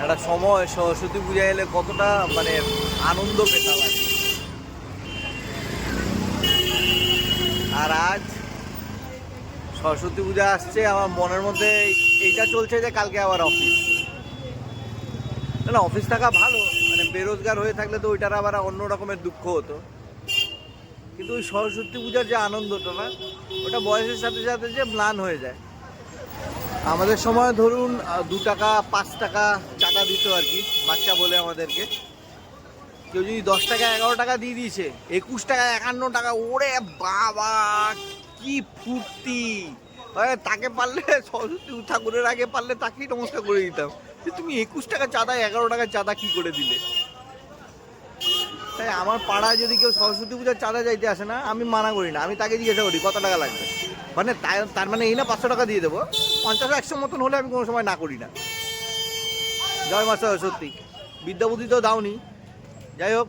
একটা সময় সরস্বতী পূজা এলে কতটা মানে আনন্দ পেতাম আর কি। আর আজ সরস্বতী পূজা আসছে, আমার মনের মধ্যে এইটা চলছে যে কালকে আবার অফিস। না, অফিস থাকা ভালো, মানে বেরোজগার হয়ে থাকলে তো ওইটার আবার অন্য রকমের দুঃখ হতো। কিন্তু ওই সরস্বতী পূজার যে আনন্দটা না, ওটা বয়সের সাথে সাথে যে ম্লান হয়ে যায়। আমাদের সময় ধরুন 2 টাকা 5 টাকা চাঁদা দিত আর কি, বাচ্চা বলে আমাদেরকে। কেউ যদি 10 টাকা 11 টাকা দিয়ে দিয়েছে, 21 টাকা 51 টাকা, ওরে বাবা কি ফুর্তি! তাকে পারলে সরস্বতী ঠাকুরের আগে পারলে তাকেই নমস্কার করে দিতাম যে তুমি 21 টাকা চাঁদা 11 টাকা চাঁদা কি করে দিলে। তাই আমার পাড়ায় যদি কেউ সরস্বতী পূজার চাঁদা চাইতে আসে না, আমি মানা করি না, আমি তাকে জিজ্ঞাসা করি কত টাকা লাগবে। মানে তার মানে এই না 500 টাকা দিয়ে দেবো, 50-100 মতন হলে আমি কোনো সময় না করি না। জয় মা সরস্বতী, বিদ্যা বুদ্ধি তো দাওনি, যাই হোক।